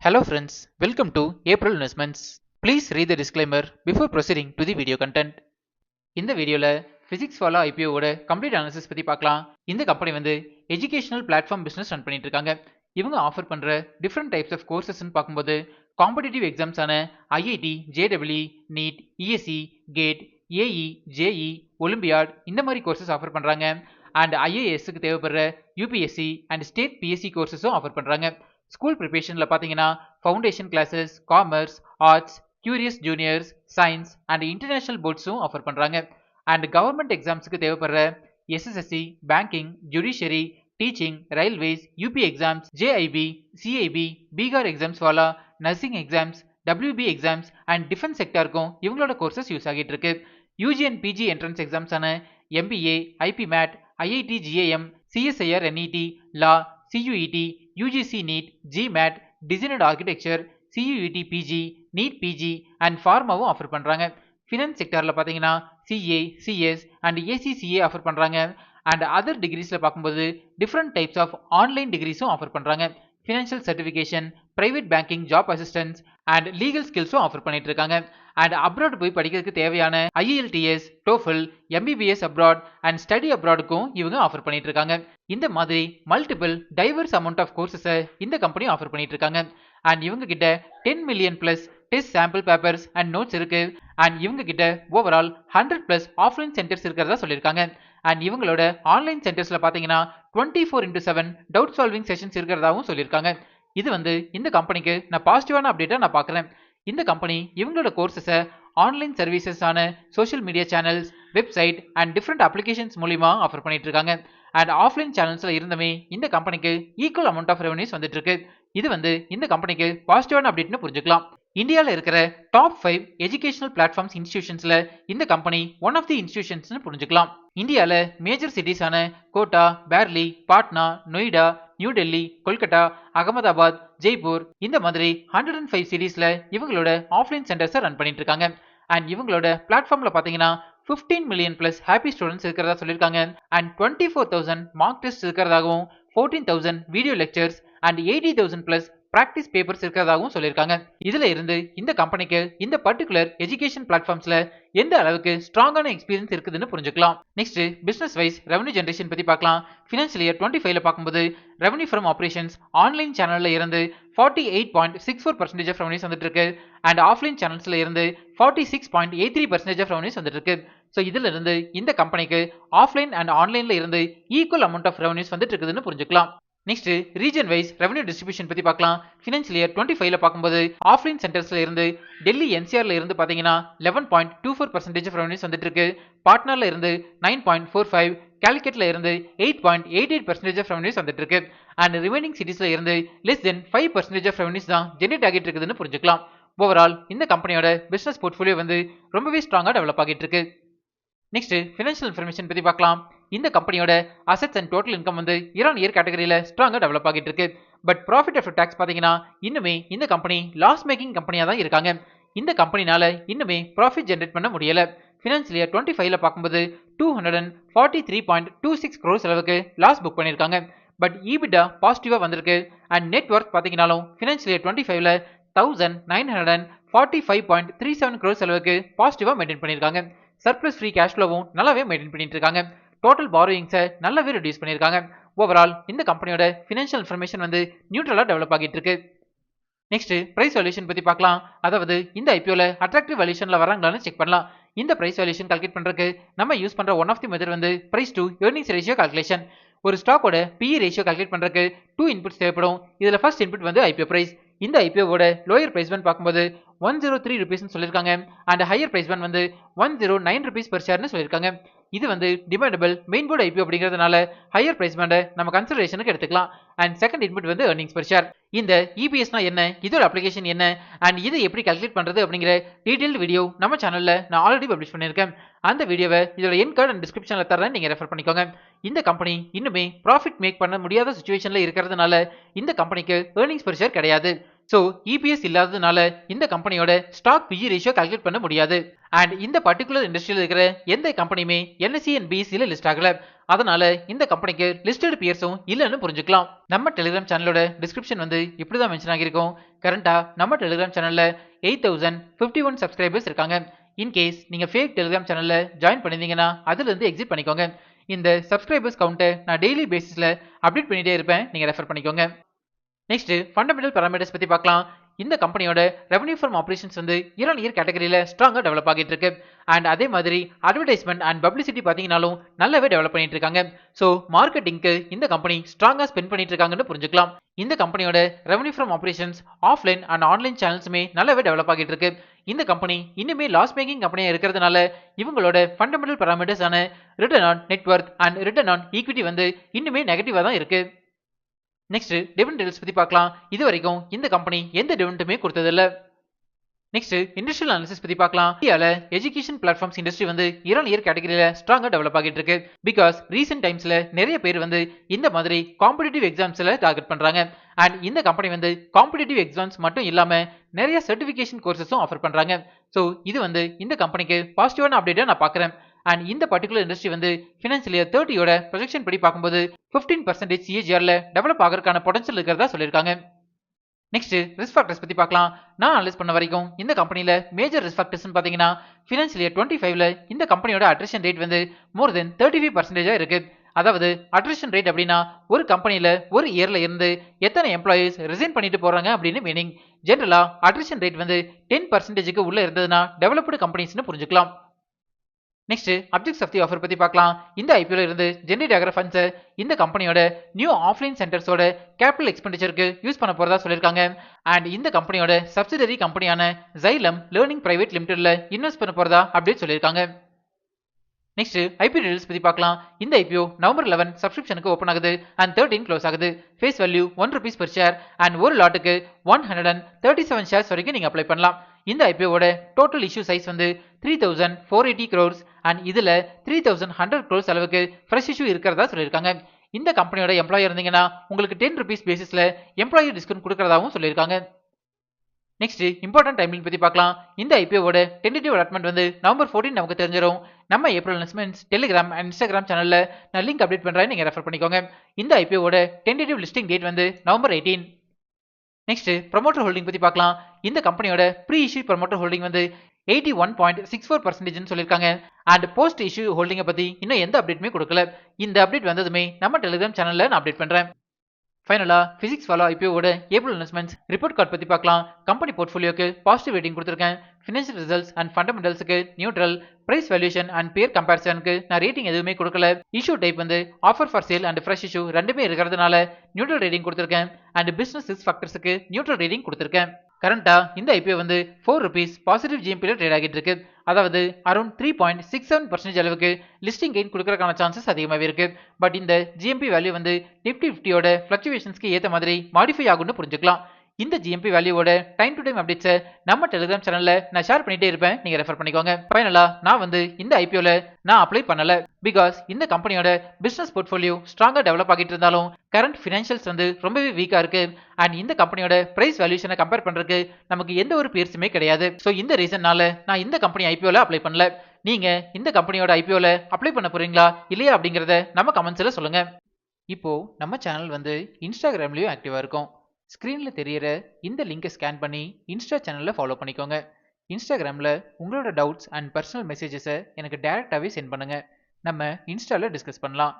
Hello friends, welcome to April Investments. Please read the disclaimer before proceeding to the video content. இந்த வீடியோல Physics Walla IPO ஓட complete analysis பத்தி பார்க்கலாம். இந்த company வந்து educational platform business run பண்ணிட்டு இருக்காங்க. இவங்க ஆஃபர் பண்ற டிஃபரெண்ட் டைப்ஸ் ஆஃப் கோர்சஸ்ன்னு பார்க்கும்போது காம்படிட்டிவ் எக்ஸாம்ஸான ஐஐடி, ஜேடபிள்இ, NEET, ESC, GATE, AE, JE, olympiad இந்த மாதிரி கோர்சஸ் ஆஃபர் பண்றாங்க. அண்ட் ஐஏஎஸ்க்கு தேவைப்படுற யூபிஎஸ்சி அண்ட் ஸ்டேட் பிஎஸ்சி கோர்சஸும் ஆஃபர் பண்றாங்க. ஸ்கூல் ப்ரிப்பரேஷனில் பார்த்தீங்கன்னா foundation classes, commerce, arts, curious juniors, science and international போர்ட்ஸும் ஆஃபர் பண்ணுறாங்க. அண்ட் கவர்மெண்ட் எக்ஸாம்ஸுக்கு தேவைப்படுற SSSC, banking, judiciary, teaching, railways, UP exams, JIB, CIB, Bihar exams வாலா, nursing exams, WB exams and defence செக்டாருக்கும் இவங்களோட கோர்சஸ் யூஸ் ஆகிட்டு இருக்கு. யூஜி அண்ட் பிஜி என்ட்ரன்ஸ் எக்ஸாம்ஸான MBA, IPMAT, IIT JAM, CSIR NET, law, CUET, UGC NEET, GMAT, Designed Architecture, CUET PG, NEET PG and Pharmaவும் offer பண்றாங்க. Finance செக்டார்ல பாத்தீங்கன்னா CA, CS and ACCA offer பண்றாங்க. And other டிகிரிஸ்ல பார்க்கும்போது different types of online டிகிரிஸும் offer பண்றாங்க. Financial certification, private banking, job assistance and legal ஸ்கில்ஸும் ஆஃபர் பண்ணிட்டு இருக்காங்க. அண்ட் அப்ராட் போய் படிக்கிறதுக்கு தேவையான IELTS, TOEFL, MBBS abroad and study அப்ராடுக்கும் இவங்க ஆஃபர் பண்ணிட்டு இருக்காங்க. இந்த மாதிரி மல்டிபிள் டைவர்ஸ் அமௌண்ட் ஆஃப் கோர்சஸை இந்த கம்பெனி ஆஃபர் பண்ணிட்டு இருக்காங்க. அண்ட் இவங்க கிட்ட 10 million plus test sample papers and notes இருக்கு. அண்ட் இவங்க கிட்ட ஓவரால் 100 பிளஸ் ஆஃப்லைன் சென்டர்ஸ் இருக்கிறதா சொல்லியிருக்காங்க. அண்ட் இவங்களோட ஆன்லைன் சென்டர்ஸ்ல பாத்தீங்கன்னா 24x7 டவுட் சால்விங் செஷன்ஸ் இருக்கிறதாவும் சொல்லியிருக்காங்க. இது வந்து இந்த கம்பெனிக்கு நான் பாசிட்டிவான அப்டேட்டா நான் பார்க்குறேன். இந்த கம்பெனி இவங்களோட கோர்சஸை ஆன்லைன் சர்வீசஸ் ஆன social media channels, website and different applications மூலியமா ஆஃபர் பண்ணிட்டு இருக்காங்க. அண்ட் ஆஃப்லைன் சேனல்ஸ்ல இருந்துமே இந்த கம்பெனிக்கு ஈக்குவல் அமௌண்ட் ஆஃப் ரெவன்யூஸ் வந்துட்டு இருக்கு. இது வந்து இந்த கம்பெனிக்கு பாசிட்டிவான அப்டேட்னு புரிஞ்சுக்கலாம். இந்தியாவில் இருக்கிற டாப் 5 எஜுகேஷனல் பிளாட்ஃபார்ம்ஸ் இன்ஸ்டிடியூஷன்ஸ்ல இந்த கம்பெனி ஒன் ஆஃப் தி இன்ஸ்டிடியூஷன்ஸ்னு புரிஞ்சுக்கலாம். இந்தியாவில் மேஜர் சிட்டிஸான கோட்டா, பேர்லி, பாட்னா, நொய்டா, நியூ டெல்லி, கொல்கட்டா, அகமதாபாத், ஜெய்ப்பூர் இந்த மாதிரி 105 சிட்டிஸ்ல இவங்களோட ஆஃப்லைன் சென்டர்ஸை ரன் பண்ணிட்டு இருக்காங்க. அண்ட் இவங்களோட பிளாட்ஃபார்ம்ல பாத்தீங்கன்னா 15 மில்லியன் பிளஸ் ஹாப்பி ஸ்டூடெண்ட்ஸ் இருக்கிறதா சொல்லியிருக்காங்க. அண்ட் 24,000 மார்க் டெஸ்ட் இருக்கிறதாகவும் 14,000 video lectures and 80,000 plus practice papers இருக்கிறதாகவும் சொல்லியிருக்காங்க. இதுல இருந்து இந்த கம்பெனிக்கு இந்த பர்டிகுலர் எஜுகேஷன் பிளாட்ஃபார்ம்ஸ்ல எந்த அளவுக்கு ஸ்ட்ராங்கான எக்ஸ்பீரியன்ஸ் இருக்குதுன்னு புரிஞ்சுக்கலாம். Next business wise revenue generation பத்தி பார்க்கலாம். ஃபினான்ஷியல் இயர் 25ல பார்க்கும்போது ரெவன்யூ ஃப்ரம் ஆபரேஷன்ஸ் ஆன்லைன் சேனல்ல இருந்து 48.64% ஆஃப் ரெவன்யூஸ் வந்துட்டு இருக்கு. அண்ட் ஆஃப்லைன் சேனல்ஸ்ல இருந்து 46.83% ஆஃப் ரெவன்யூஸ் வந்துட்டு இருக்கு. ஸோ இதுல இருந்து இந்த கம்பெனிக்கு ஆஃப்லைன் அண்ட் ஆன்லைன்ல இருந்து ஈக்குவல் அமௌண்ட் ஆஃப் ரெவன்யூஸ் வந்துட்டு இருக்குதுன்னு புரிஞ்சுக்கலாம். Next region wise revenue distribution பத்தி பார்க்கலாம். ஃபினான்ஷியல் இயர் 25ல பார்க்கும்போது ஆஃப்லைன் சென்டர்ஸ்ல இருந்து டெல்லி NCRல இருந்து பாத்தீங்கன்னா 11.24% ஆஃப் ரெவன்யூஸ் வந்துட்டு இருக்கு. பாட்னால இருந்து 9.45, காலிக்கட்ல இருந்து 8.88% ஆஃப் ரெவன்யூஸ் வந்துட்டு இருக்கு. அண்ட் ரிமைனிங் சிட்டிஸ்ல இருந்து லெஸ் தென் 5% ஆஃப் ரெவன்யூஸ் தான் ஜெனரேட் ஆகிட்டு இருக்குதுன்னு புரிஞ்சுக்கலாம். ஓவரால் இந்த கம்பெனியோட பிசினஸ் போர்ட்ஃபோலியோ வந்து ரொம்பவே ஸ்ட்ராங்கா டெவலப் ஆகிட்டு இருக்கு. நெக்ஸ்ட் ஃபினான்ஷியல் இன்ஃபர்மேஷன் பத்தி பார்க்கலாம். இந்த கம்பெனியோட அசெட்ஸ் அண்ட் டோட்டல் இன்கம் வந்து இயர் கேட்டகரியில ஸ்ட்ராங்கா டெவலப் ஆகிட்டு இருக்கு. பட் ப்ராஃபிட் ஆஃப்டர் டாக்ஸ் பாத்தீங்கன்னா இன்னுமே இந்த கம்பெனி லாஸ் மேக்கிங் கம்பெனியா தான் இருக்காங்க. இந்த கம்பெனினால இன்னுமே ப்ராஃபிட் ஜெனரேட் பண்ண முடியல. ஃபினான்ஷியல் இயர் 25ல பார்க்கும்போது 243.26 crores அளவுக்கு லாஸ் புக் பண்ணிருக்காங்க. பட் EBITDA பாசிட்டிவா வந்திருக்கு. அண்ட் நெட் ஒர்த் பாத்தீங்கன்னாலும் ஃபினான்ஷியல் இயர் 25ல 1945.37 crores அளவுக்கு பாசிட்டிவா மெயின்டைன் பண்ணிருக்காங்க. சர்ப்ளஸ் ஃப்ரீ கேஷ் ஃப்ளோவும் நல்லாவே மெயின்டைன் பண்ணிட்டு இருக்காங்க. டோட்டல் பாரோயிங்ஸை நல்லாவே ரெடியூஸ் பண்ணியிருக்காங்க. ஓவரால் இந்த கம்பெனியோட ஃபினான்ஷியல் இன்ஃபர்மேஷன் வந்து நியூட்ரலா டெவலப் ஆகிட்டு இருக்கு. நெக்ஸ்ட் பிரைஸ் வேல்யூஷன் பத்தி பார்க்கலாம். அதாவது இந்த ஐபிஓல அட்ராக்டிவ் வேல்யூஷன்ல வராங்களான்னு செக் பண்ணலாம். இந்த பிரைஸ் வேல்யூஷன் கால்குலேட் பண்றதுக்கு நம்ம யூஸ் பண்ற ஒன் ஆஃப் தி மெத்தட் வந்து price to earnings ratio calculation. ஒரு ஸ்டாக்கோட PE ரேஷியோ கால்குலேட் பண்றதுக்கு 2 இன்புட்ஸ் தேவைப்படும். இதுல ஃபர்ஸ்ட் இன்புட் வந்து ஐபிஓ பிரைஸ். இந்த ஐபிஓவோட லோயர் பிரைஸ் பண்ட் பார்க்கும்போது 103 rupees சொல்லியிருக்காங்க. அண்ட் ஹையர் பிரைஸ் பண்ட் வந்து 109 rupees per ஷேர்னு சொல்லியிருக்காங்க. இது வந்து டிமாண்டபிள் மெயின் போர்டு ஐபிஓ அப்படிங்கிறதுனால ஹையர் பிரைஸ் பண்டை நம்ம கன்சிடரேஷனுக்கு எடுத்துக்கலாம். அண்ட் செகண்ட் இன்புட் வந்து earnings per share. இந்த EPSனா என்ன, இதோட அப்ளிகேஷன் என்ன அண்ட் இதை எப்படி கால்குலேட் பண்றது அப்படிங்கிற டீடைல்டு வீடியோ நம்ம சேனல்ல நான் ஆல்ரெடி பப்ளிஷ் பண்ணியிருக்கேன். அந்த வீடியோவை இதோட என் கார்டு அண்ட் டிஸ்கிரிப்ஷன்ல தரேன், நீங்க ரெஃபர் பண்ணிக்கோங்க. இந்த கம்பெனி இன்னுமே ப்ராஃபிட் மேக் பண்ண முடியாத சிச்சுவேஷன்ல இருக்கிறதுனால இந்த கம்பெனிக்கு earnings per share கிடையாது. ஸோ EPS இல்லாததுனால இந்த கம்பெனியோட ஸ்டாக் PE ரேஷியோ கால்குலேட் பண்ண முடியாது. அண்ட் இந்த பர்டிகுலர் இண்டஸ்ட்ரியில் இருக்கிற எந்த கம்பெனியுமே NSE and BSE லிஸ்ட் ஆகல. அதனால இந்த கம்பெனிக்கு லிஸ்டட் பியர்ஸும் இல்லைன்னு புரிஞ்சுக்கலாம். நம்ம டெலிகிராம் சேனலோட டிஸ்கிரிப்ஷன் வந்து இப்படிதான் மென்ஷன் ஆகியிருக்கும். கரண்டா நம்ம டெலிகிராம் சேனல்ல 8051 சப்ஸ்கிரைபர்ஸ் இருக்காங்க. இன்கேஸ் நீங்க ஃபேக் டெலிகிராம் சேனல்ல ஜாயின் பண்ணிருந்தீங்கன்னா அதுல இருந்து எக்ஸிட் பண்ணிக்கோங்க. இந்த சப்ஸ்கிரைபர்ஸ் கவுண்ட்டை நான் டெய்லி பேசிஸ்ல அப்டேட் பண்ணிட்டே இருப்பேன். நீங்க ரெஃபர் பண்ணிக்கோங்க. நெக்ஸ்ட் ஃபண்டமெண்டல் பாராமீட்டர்ஸ் பத்தி பார்க்கலாம். இந்த கம்பெனியோட ரெவன்யூ ஃப்ரம் ஆபரேஷன்ஸ் வந்து இயர் ஆன் இயர் கேட்டகரியில ஸ்ட்ராங்கா டெவலப் ஆகிட்டு இருக்கு. அண்ட் அதே மாதிரி அட்வர்டைஸ்மெண்ட் அண்ட் பப்ளிசிட்டி பாத்தீங்கன்னாலும் நல்லாவே டெவலப் பண்ணிட்டு இருக்காங்க. ஸோ மார்க்கெட்டிங்க்கு இந்த கம்பெனி ஸ்ட்ராங்கா ஸ்பெண்ட் பண்ணிட்டு இருக்காங்கன்னு புரிஞ்சுக்கலாம். இந்த கம்பெனியோட revenue from operations offline and online சேனல்ஸுமே நல்லாவே டெவலப் ஆகிட்டு இருக்கு. இந்த கம்பெனி இன்னுமே லாஸ் மேக்கிங் கம்பெனியா இருக்கிறதுனால இவங்களோட ஃபண்டமெண்டல் பாராமீட்டர்ஸ் ஆன return on net worth and return on equity வந்து இன்னுமே நெகட்டிவா தான் இருக்கு. நெக்ஸ்ட் டிவிடெண்ட் டீல்ஸ் பத்தி பார்க்கலாம். இது வரைக்கும் இந்த கம்பெனி எந்த டிவிடெண்டுமே கொடுத்ததில்ல. நெக்ஸ்ட் இண்டஸ்ட்ரியல் அனாலிசிஸ் பத்தி பார்க்கலாம். இந்தியால எஜுகேஷன் பிளாட்ஃபார்ம்ஸ் இண்டஸ்ட்ரி வந்து இயர் ஆன் இயர் கேட்டகரியில ஸ்ட்ராங்கா டெவலப் ஆகிட்டு இருக்கு. பிகாஸ் ரீசென்ட் டைம்ஸ்ல நிறைய பேர் வந்து இந்த மாதிரி காம்படிட்டிவ் எக்ஸாம்ஸ்ல டார்கெட் பண்றாங்க. அண்ட் இந்த கம்பெனி வந்து காம்படிட்டிவ் எக்ஸாம்ஸ் மட்டும் இல்லாம நிறைய சர்டிபிகேஷன் கோர்சஸும் ஆஃபர் பண்றாங்க. ஸோ இது வந்து இந்த கம்பெனிக்கு பாசிட்டிவான அப்டேட்டா நான் பார்க்குறேன். அண்ட் இந்த பர்டிகுலர் இண்டஸ்ட்ரி வந்து ஃபினான்ஷியல் இயர் 30யோட ப்ரொஜெக்ஷன் படி பார்க்கும்போது 15% CAGRல டெவலப் ஆகிறதுக்கான பொட்டன்ஷியல் இருக்கிறதா சொல்லியிருக்காங்க. நெக்ஸ்ட் ரிஸ்க் ஃபேக்டர்ஸ் பத்தி பார்க்கலாம். நான் அனலைஸ் பண்ண வரைக்கும் இந்த கம்பெனில மேஜர் ரிஸ்க் ஃபேக்டர்ஸ் பாத்தீங்கன்னா ஃபினான்ஷியல் இயர் 25ல இந்த கம்பெனியோட அட்ரிஷன் ரேட் வந்து மோர் தென் 35% இருக்கு. அதாவது அட்ரிஷன் ரேட் அப்படின்னா ஒரு கம்பெனில ஒரு இயர்ல இருந்து எத்தனை எம்ப்ளாயிஸ் ரிசைன் பண்ணிட்டு போறாங்க அப்படின்னு மீனிங். ஜெனரலா அட்ரிஷன் ரேட் வந்து 10%க்கு உள்ள இருந்ததுன்னா டெவலப்டு கம்பெனிஸ்னு புரிஞ்சுக்கலாம். Next objects of the offer பத்தி பார்க்கலாம். இந்த ஐபிஓல இருந்து ஜெனரேட் ஆகிற ஃபண்ட்ஸ் இந்த கம்பெனியோட நியூ ஆஃப்லைன் சென்டர்ஸோட கேபிட்டல் எக்ஸ்பெண்டிச்சருக்கு யூஸ் பண்ண போறதா சொல்லியிருக்காங்க. அண்ட் இந்த கம்பெனியோட சப்சிடரி கம்பெனியான ஜைலம் லேர்னிங் பிரைவேட் லிமிடெட்ல இன்வெஸ்ட் பண்ண போறதா அப்டேட் சொல்லியிருக்காங்க. நெக்ஸ்ட் ஐபிஓ டீடைல்ஸ் பத்தி பார்க்கலாம். இந்த ஐபிஓ நவம்பர் 11 சப்ஸ்கிரிப்ஷனுக்கு ஓபன் ஆகுது அண்ட் 13 க்ளோஸ் ஆகுது. Face value ₹1 per share and ஒரு லாட்டுக்கு 137 ஷேர்ஸ் வரைக்கும் நீங்க அப்ளை பண்ணலாம். இந்த ஐபிஓட டோட்டல் இஷ்யூ சைஸ் வந்து 3480 crores அண்ட் இதுல 3100 crores அளவுக்கு ஃப்ரெஷ் இஷ்யூ இருக்கிறதா சொல்லியிருக்காங்க. இந்த கம்பெனியோட எம்ப்ளாயி இருந்தீங்கன்னா உங்களுக்கு ₹10 பேசிஸ்ல எம்ப்ளாயி டிஸ்கவுண்ட் கொடுக்கறதாவும் சொல்லியிருக்காங்க. நெக்ஸ்ட் இம்பார்ட்டன்ட் டைம்லைன் பத்தி பார்க்கலாம். இந்த ஐபிஓட டென்டேட்டிவ் அலாட்மெண்ட் வந்து நவம்பர் 14 நமக்கு தெரிஞ்சிடும். நம்ம April investments Telegram and Instagram சேனல்ல நான் லிங்க் அப்டேட் பண்றேன், நீங்க ரெஃபர் பண்ணிக்கோங்க. இந்த ஐபிஓட டென்டேட்டிவ் லிஸ்டிங் டேட் வந்து நவம்பர் 18. நெக்ஸ்ட் ப்ரொமோட்டர் ஹோல்டிங் பத்தி பார்க்கலாம். இந்த கம்பெனியோட ப்ரீ இஷ்யூ ப்ரொமோட்டர் ஹோல்டிங் வந்து 81.64% சொல்லியிருக்காங்க. அண்ட் போஸ்ட் இஷ்யூ ஹோல்டிங்கை பத்தி இன்னும் எந்த அப்டேட்டுமே கொடுக்கல. இந்த அப்டேட் வந்ததுமே நம்ம டெலிகிராம் சேனல்ல நான் அப்டேட் பண்றேன். ஃபைனலா பிசிக்ஸ் ஃபாலோ ஐபிஓட ஏப்ரல் இன்வெஸ்ட்மெண்ட்ஸ் ரிப்போர்ட் கார்டு பத்தி பார்க்கலாம். கம்பெனி போர்ட்ஃபோலியோக்கு பாசிட்டிவ் ரேட்டிங் கொடுத்திருக்கேன். ஃபினான்ஷியல் ரிசல்ட்ஸ் அண்ட் ஃபண்டமெண்டல்ஸ்க்கு neutral, price valuation and peer கம்பேரிசனுக்கு நான் ரேட்டிங் எதுவுமே கொடுக்கல. இஷ்யூ டைப் வந்து offer for sale and fresh issue ரெண்டுமே இருக்கிறதுனால நியூட்ரல் ரேட்டிங் கொடுத்திருக்கேன். அண்ட் பிசினஸ் ரிஸ்க் ஃபேக்டர்ஸ்க்கு நியூட்ரல் ரேட்டிங் கொடுத்திருக்கேன். கரண்டா இந்த ஐபிஓ வந்து ₹4 பாசிட்டிவ் ஜிஎம்பில ட்ரேட் ஆகிட்டு இருக்கு. அதாவது அரௌண்ட் 3.67% அளவுக்கு லிஸ்டிங் கெயின் கொடுக்கறதுக்கான சான்சஸ் அதிகமாகவே இருக்கு. பட் இந்த ஜிஎம்பி வேல்யூ வந்து நிப்டி 50யோட ஃபிளக்சுவேஷன்ஸ்க்கு ஏற்ற மாதிரி மாடிஃபை ஆகும்னு புரிஞ்சுக்கலாம். இந்த ஜிஎம்பி வேல்யூவோட டைம் டு டைம் அப்டேட்ஸை நம்ம டெலிகிராம் சேனல்ல நான் ஷேர் பண்ணிட்டே இருப்பேன், நீங்க ரெஃபர் பண்ணிக்கோங்க. ஃபைனலா நான் வந்து இந்த ஐபிஓல நான் அப்ளை பண்ணல. பிகாஸ் இந்த கம்பெனியோட பிசினஸ் போர்ட்ஃபோலியோ ஸ்ட்ராங்கா டெவலப் ஆகிட்டு இருந்தாலும் கரண்ட் ஃபினான்ஷியல்ஸ் வந்து ரொம்பவே வீக்கா இருக்கு. அண்ட் இந்த கம்பெனியோட பிரைஸ் வேல்யூஷனை கம்பேர் பண்றதுக்கு நமக்கு எந்த ஒரு பேர்ஸுமே கிடையாது. ஸோ இந்த ரீசன்னால நான் இந்த கம்பெனி ஐபிஓல அப்ளை பண்ணல. நீங்க இந்த கம்பெனியோட ஐபிஓல அப்ளை பண்ண போறீங்களா இல்லையா அப்படிங்கறத நம்ம கமெண்ட்ஸ்ல சொல்லுங்க. இப்போ நம்ம சேனல் வந்து இன்ஸ்டாகிராம்லயும் ஆக்டிவா இருக்கும். ஸ்க்ரீனில் தெரியிற இந்த லிங்கை ஸ்கேன் பண்ணி இன்ஸ்டா சேனலில் ஃபாலோ பண்ணிக்கோங்க. இன்ஸ்டாகிராமில் உங்களோட டவுட்ஸ் அண்ட் பர்சனல் மெசேஜஸை எனக்கு டைரெக்டாகவே சென்ட் பண்ணுங்கள். நம்ம இன்ஸ்டாவில் டிஸ்கஸ் பண்ணலாம்.